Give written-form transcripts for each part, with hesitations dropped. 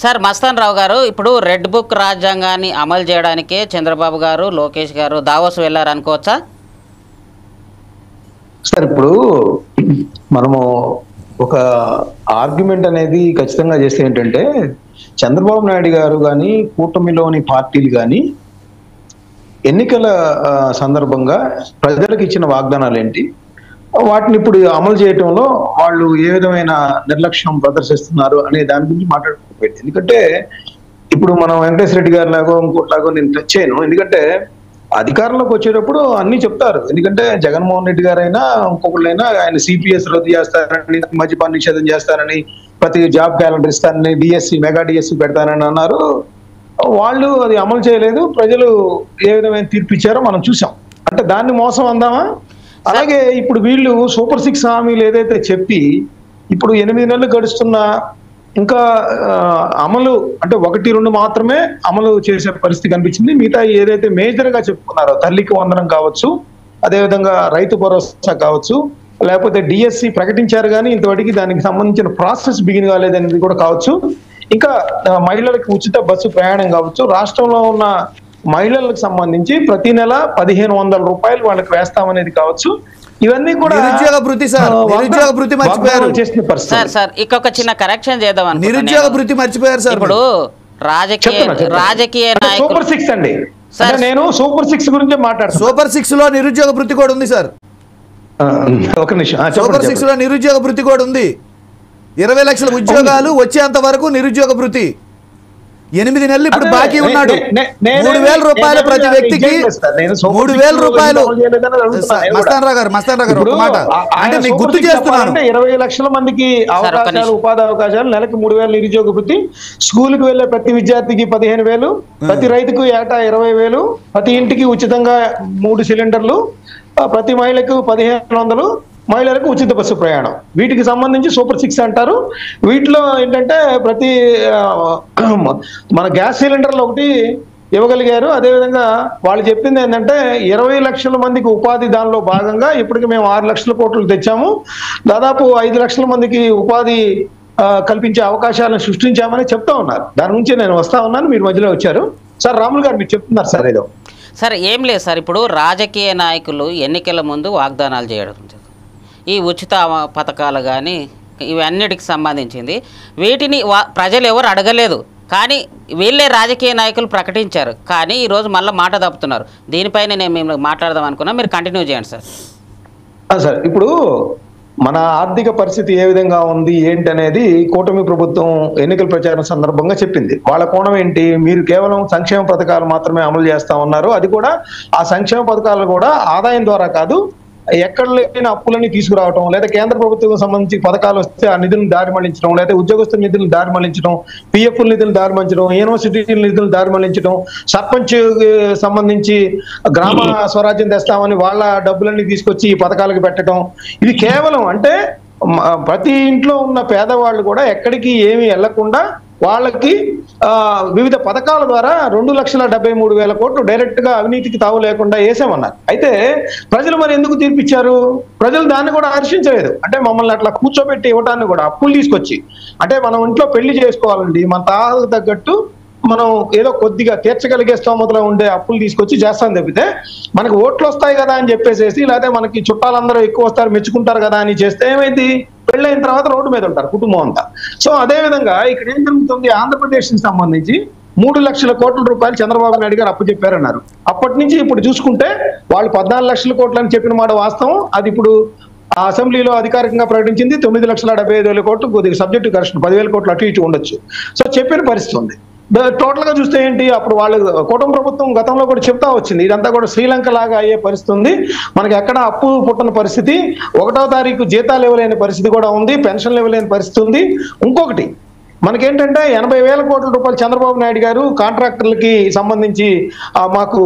Sir Mastan రావు గారు, ఇప్పుడు red book రాజ్యాంగాన్ని అమలు చేయడానికే చంద్రబాబు గారు, లోకేష్ గారు దావోస్ వెళ్ళారు అనుకోవచ్చా? సార్ ఇప్పుడు మనము ఒక ఆర్గ్యుమెంట్ అనేది ఖచ్చితంగా చేస్తే ఏంటంటే, చంద్రబాబు నాయుడు గారు కానీ కూటమిలోని పార్టీలు కానీ ఎన్నికల సందర్భంగా ప్రజలకు ఇచ్చిన వాగ్దానాలు ఏంటి, వాటిని ఇప్పుడు అమలు చేయటంలో వాళ్ళు ఏ విధమైన నిర్లక్ష్యం ప్రదర్శిస్తున్నారు అనే దాని గురించి మాట్లాడుకోవచ్చు. ఎందుకంటే ఇప్పుడు మనం వెంకటేశ్వర రెడ్డి గారి లాగో ఇంకోట్లాగో నేను టచ్ చేయను. ఎందుకంటే అధికారంలోకి వచ్చేటప్పుడు అన్ని చెప్తారు. ఎందుకంటే జగన్మోహన్ రెడ్డి గారైనా ఇంకొకళ్ళైనా ఆయన సిపిఎస్ రద్దు చేస్తారని, మద్యపాన నిషేధం చేస్తారని, ప్రతి జాబ్ క్యాలెండర్ ఇస్తారని, డిఎస్సి మెగా డిఎస్సి పెడతానని అన్నారు. వాళ్ళు అది అమలు చేయలేదు. ప్రజలు ఏ విధమైన తీర్పు ఇచ్చారో మనం చూసాం. అంటే దాన్ని మోసం అందామా? అలాగే ఇప్పుడు వీళ్ళు సూపర్ 6 హామీలు ఏదైతే చెప్పి ఇప్పుడు 8 నెలలు గడుస్తున్నా ఇంకా అమలు అంటే 1-2 మాత్రమే అమలు చేసే పరిస్థితి కనిపించింది. మిగతా ఏదైతే మేజర్ గా చెప్పుకున్నారో తల్లికి వందనం కావచ్చు, అదేవిధంగా రైతు భరోసా కావచ్చు, లేకపోతే డిఎస్సి ప్రకటించారు కానీ ఇంతవరకు దానికి సంబంధించిన ప్రాసెస్ బిగిన్ కాలేదనేది కూడా కావచ్చు, ఇంకా మహిళలకు ఉచిత బస్సు ప్రయాణం కావచ్చు, రాష్ట్రంలో ఉన్న మహిళలకు సంబంధించి ప్రతి నెల 1500 రూపాయలు వాళ్ళకి వేస్తామనేది కావచ్చు, ఇవన్నీ కూడా నిరుద్యోగ భృతి సార్, నిరుద్యోగ భృతి మర్చిపోయారు సార్. ఇంకొక చిన్న కరెక్షన్ చేద్దాం. నిరుద్యోగ భృతి మర్చిపోయారు సార్. ఇప్పుడు రాజకీయ సూపర్ 6 అండి. నేను సూపర్ 6 గురించి మాట్లాడుతాను. సూపర్ 6 లో నిరుద్యోగ భృతి కూడా ఉంది సార్. ఒక నిమిషం. సూపర్ 6 లో నిరుద్యోగ భృతి కూడా ఉంది. 20 లక్షల ఉద్యోగాలు వచ్చేంత వరకు నిరుద్యోగ భృతి. 8 నెలలు ఇప్పుడు బాకీ ఉన్నాడు. 3000 రూపాయలు ప్రతి వ్యక్తికి. 3000 రూపాయలు. మస్తాన్ రావు గారు ఒక మాట అంటే మీకు గుర్తు చేస్తున్నాను. 20 లక్షల మందికి అవకాశాలు, ఉపాధి అవకాశాలు, నెలకి 3000 నిరుద్యోగ వృత్తి, స్కూల్కి వెళ్లే ప్రతి విద్యార్థికి 15,000, ప్రతి రైతుకు ఏటా 20,000, ప్రతి ఇంటికి ఉచితంగా 3 సిలిండర్లు, ప్రతి మహిళకు 1500, మహిళలకు ఉచిత బస్సు ప్రయాణం. వీటికి సంబంధించి సూపర్ 6 అంటారు. వీటిలో ఏంటంటే ప్రతి మన గ్యాస్ సిలిండర్లు ఒకటి ఇవ్వగలిగారు. అదేవిధంగా వాళ్ళు చెప్పింది ఏంటంటే 20 లక్షల మందికి ఉపాధి, దానిలో భాగంగా ఇప్పటికి మేము 6 లక్షల కోట్లు తెచ్చాము, దాదాపు 5 లక్షల మందికి ఉపాధి కల్పించే అవకాశాలను సృష్టించామని చెప్తా ఉన్నారు. దాని నుంచి నేను వస్తా ఉన్నాను, మీరు మధ్యలో వచ్చారు. సార్ రాములు గారు మీరు చెప్తున్నారు సార్ ఏదో. సార్ ఏం లేదు సార్, ఇప్పుడు రాజకీయ నాయకులు ఎన్నికల ముందు వాగ్దానాలు చేయడం, ఈ ఉచిత పథకాలు కానీ ఇవన్నిటికి సంబంధించింది, వీటిని ప్రజలు ఎవరు అడగలేదు, కానీ వీళ్ళే రాజకీయ నాయకులు ప్రకటించారు. కానీ ఈరోజు మళ్ళీ మాట తప్పుతున్నారు. దీనిపైన నేను మేము మాట్లాడదాం అనుకున్నా, మీరు కంటిన్యూ చేయండి సార్. సార్ ఇప్పుడు మన ఆర్థిక పరిస్థితి ఏ విధంగా ఉంది ఏంటి అనేది కూటమి ప్రభుత్వం ఎన్నికల ప్రచారం సందర్భంగా చెప్పింది. వాళ్ళ కోణం ఏంటి, మీరు కేవలం సంక్షేమ పథకాలు మాత్రమే అమలు చేస్తా ఉన్నారు, అది కూడా ఆ సంక్షేమ పథకాలు కూడా ఆదాయం ద్వారా కాదు, ఎక్కడ లేని అప్పులని తీసుకురావటం, లేదా కేంద్ర ప్రభుత్వం సంబంధించి పథకాలు వస్తే ఆ నిధులను దారి మళ్లించడం, లేదా ఉద్యోగస్తుల నిధులను దారి మళ్లించడం, పిఎఫ్ నిధులు దారి మళ్లించడం, యూనివర్సిటీ నిధులు దారి మళ్లించడం, సర్పంచ్ సంబంధించి గ్రామ స్వరాజ్యం తెస్తామని వాళ్ళ డబ్బులన్నీ తీసుకొచ్చి ఈ పథకాలకు పెట్టడం, ఇది కేవలం అంటే ప్రతి ఇంట్లో ఉన్న పేదవాళ్ళు కూడా ఎక్కడికి ఏమీ వెళ్లకుండా వాళ్ళకి వివిధ పథకాల ద్వారా 2,73,000 కోట్లు డైరెక్ట్ గా అవినీతికి తావు లేకుండా వేసామన్నారు. అయితే ప్రజలు మరి ఎందుకు తీర్పిచ్చారు? ప్రజలు దాన్ని కూడా హర్షించలేదు. అంటే మమ్మల్ని అట్లా కూర్చోబెట్టి ఇవ్వటాన్ని కూడా అప్పులు తీసుకొచ్చి, అంటే మనం ఇంట్లో పెళ్లి చేసుకోవాలండి, మన తాహలకు తగ్గట్టు మనం ఏదో కొద్దిగా తీర్చగలిగే స్తోమతలో ఉండే అప్పులు తీసుకొచ్చి చేస్తాం తప్పితే, మనకు ఓట్లు వస్తాయి కదా అని చెప్పేసేసి, లేకపోతే మనకి చుట్టాలందరూ ఎక్కువ వస్తారు మెచ్చుకుంటారు కదా అని చేస్తే ఏమైంది, పెళ్ళైన తర్వాత రోడ్డు మీద ఉంటారు కుటుంబం అంతా. సో అదే విధంగా ఇక్కడ ఏం జరుగుతుంది, ఆంధ్రప్రదేశ్ కి సంబంధించి 3 లక్షల కోట్ల రూపాయలు చంద్రబాబు నాయుడు గారు అప్పు చెప్పారన్నారు. అప్పటి నుంచి ఇప్పుడు చూసుకుంటే వాళ్ళు 14 లక్షల కోట్లు అని చెప్పిన మాట వాస్తవం. అది ఇప్పుడు ఆ అసెంబ్లీలో అధికారికంగా ప్రకటించింది 9,75,000 కోట్లు, కొద్దిగా సబ్జెక్టు కరెక్షన్ 10,000 కోట్లు అటు ఇటు ఉండొచ్చు. సో చెప్పిన పరిస్థితి ఉంది. టోటల్ గా చూస్తే ఏంటి, అప్పుడు వాళ్ళు కూటమి ప్రభుత్వం గతంలో కూడా చెప్తా వచ్చింది, ఇదంతా కూడా శ్రీలంక లాగా అయ్యే పరిస్థితి ఉంది, మనకి ఎక్కడ అప్పు పుట్టని పరిస్థితి, 1వ తారీఖు జీతాలు ఇవ్వలేని పరిస్థితి కూడా ఉంది, పెన్షన్లు ఇవ్వలేని పరిస్థితి ఉంది. ఇంకొకటి మనకేంటంటే 80,000 కోట్ల రూపాయలు చంద్రబాబు నాయుడు గారు కాంట్రాక్టర్లకి సంబంధించి మాకు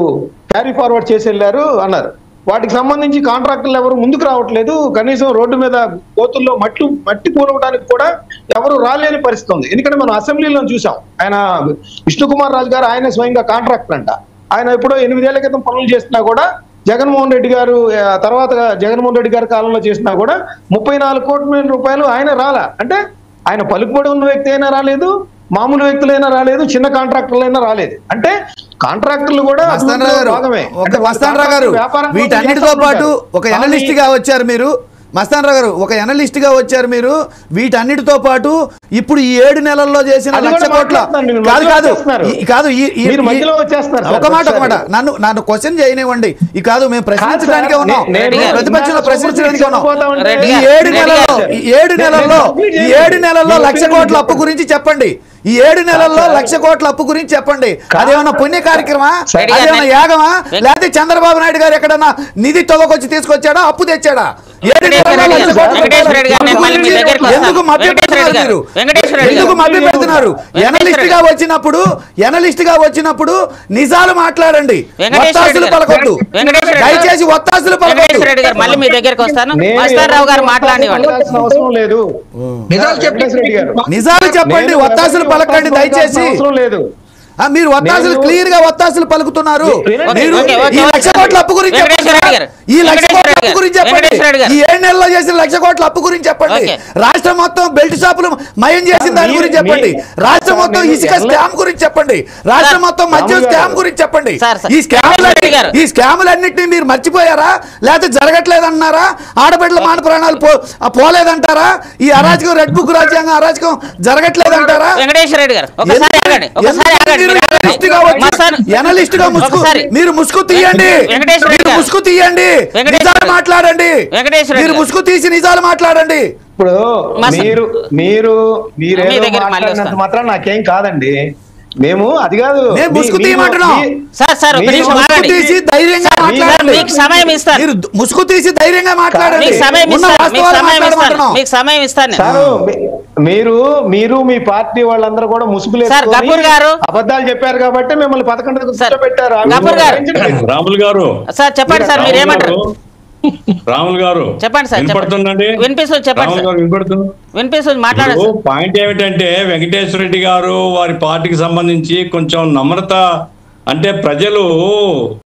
క్యారీ ఫార్వర్డ్ చేసి వెళ్ళారు అన్నారు. వాటికి సంబంధించి కాంట్రాక్టర్లు ఎవరు ముందుకు రావట్లేదు, కనీసం రోడ్డు మీద గోతుల్లో మట్టి పూరవడానికి కూడా ఎవరు రాలేని పరిస్థితి ఉంది. ఎందుకంటే మనం అసెంబ్లీలో చూసాం, ఆయన విష్ణుకుమార్ రాజు గారు ఆయన స్వయంగా కాంట్రాక్టర్ అంట, ఆయన ఎప్పుడో 8 ఏళ్ల క్రితం పనులు చేసినా కూడా జగన్మోహన్ రెడ్డి గారు తర్వాత జగన్మోహన్ రెడ్డి గారి కాలంలో చేసినా కూడా 34 కోట్ల రూపాయలు ఆయన రాలా. అంటే ఆయన పలుకుబడి ఉన్న వ్యక్తి అయినా రాలేదు, మామూలు వ్యక్తులైనా రాలేదు, చిన్న కాంట్రాక్టర్లైనా రాలేదు. అంటే కాంట్రాక్టర్లు కూడా భాగమే. మస్తానరావు గారు వీటన్నిటితో పాటు ఒక ఎనలిస్ట్ గా వచ్చారు మీరు. మస్తానరావు గారు ఒక ఎనలిస్ట్ గా వచ్చారు మీరు. వీటన్నిటితో పాటు ఇప్పుడు ఈ 7 నెలల్లో చేసిన 1,00,000 కోట్ల ఒక మాట నన్ను క్వశ్చన్ చేయనివ్వండి. ఈ కాదు మేము ప్రశ్నించడానికే ఉన్నాం, ప్రతిపక్షంలో ప్రశ్నించడానికే ఉన్నాం. ఈ 7 నెలల్లో 1,00,000 కోట్ల అప్పు గురించి చెప్పండి. ఈ 7 నెలల్లో 1,00,000 కోట్ల అప్పు గురించి చెప్పండి. అదేమన్నా పుణ్య కార్యక్రమా, అదేమన్నా యాగమా, లేకపోతే చంద్రబాబు నాయుడు గారు ఎక్కడన్నా నిధి తవ్వకొచ్చి తీసుకొచ్చాడా, అప్పు తెచ్చాడా? 7 నెలల్లో 1,00,000 కోట్ల ఎందుకు మభ్యపెడుతున్నారు? ఎందుకు మభ్యపెడుతున్నారు? ఎనలిస్ట్ గా వచ్చినప్పుడు నిజాలు మాట్లాడండి, ఒత్తాసులు పలకొద్దు. దయచేసి ఒత్తాసులు పలకొద్దు. మళ్ళీ మీ దగ్గరికి వస్తాను. మస్తానరావు గారు మాట్లాడేవాళ్ళు అవసరం లేదు, నిజాలు చెప్పండి, ఒత్తాసులు పలకండి దయచేసి. మీరు ఒత్తాసులు క్లియర్ గా ఒత్తాసులు పలుకుతున్నారు. మీరు ఈ 1,00,000 కోట్ల అప్పు గురించి చెప్పండి. ఈ 1,00,000 కోట్ల అప్పు గురించి చెప్పండి. ఈ 7 నెలల్లో చేసిన 1,00,000 కోట్ల అప్పు గురించి చెప్పండి. రాష్ట్రం మొత్తం బెల్ట్ షాపులు మయం చేసిన దాని గురించి చెప్పండి. రాష్ట్రం మొత్తం ఇసుక స్కామ్ గురించి చెప్పండి. రాష్ట్రం మొత్తం మద్యం స్కామ్ గురించి చెప్పండి. ఈ స్కాములన్నింటినీ మీరు మర్చిపోయారా, లేకపోతే జరగట్లేదన్నారా? ఆడబిడ్డల మాన ప్రాణాలు పోలేదంటారా? ఈ అరాచకం రెడ్ బుక్ రాజ్యాంగం అరాచకం జరగట్లేదంటారా? వెంకటేశ్వర రెడ్డి గారు మీరు ముసుగు తీయండి, ముసుగు తీయండి, నిజాలు మాట్లాడండి. మీరు ముసుగు తీసి నిజాలు మాట్లాడండి. ఇప్పుడు మీరేదో మాట్లాడినంత మాత్రం నాకేం కాదండి. మేము అది కాదు, ముసుగు తీయమంటున్నాం. తీసి ధైర్యంగా మాట్లాడండి. సమయం ఇస్తాను. మీరు ముసుగు తీసి ధైర్యంగా మాట్లాడండి. సమయం ఇస్తాను. మీరు మీ పార్టీ వాళ్ళందరూ కూడా ముసుగులు అబద్ధాలు చెప్పారు కాబట్టి మిమ్మల్ని 11 పెట్టారు. రాములు గారు సార్ చెప్పండి సార్, మీరు ఏమంటారు? రాములు గారు చెప్పండి సార్. వినపడుతుందండి? వినిపిస్తుంది, చెప్పండి. వినిపిస్తుంది, మాట్లాడండి. పాయింట్ ఏమిటంటే వెంకటేశ్వర రెడ్డి గారు వారి పార్టీకి సంబంధించి కొంచెం నమ్రత, అంటే ప్రజలు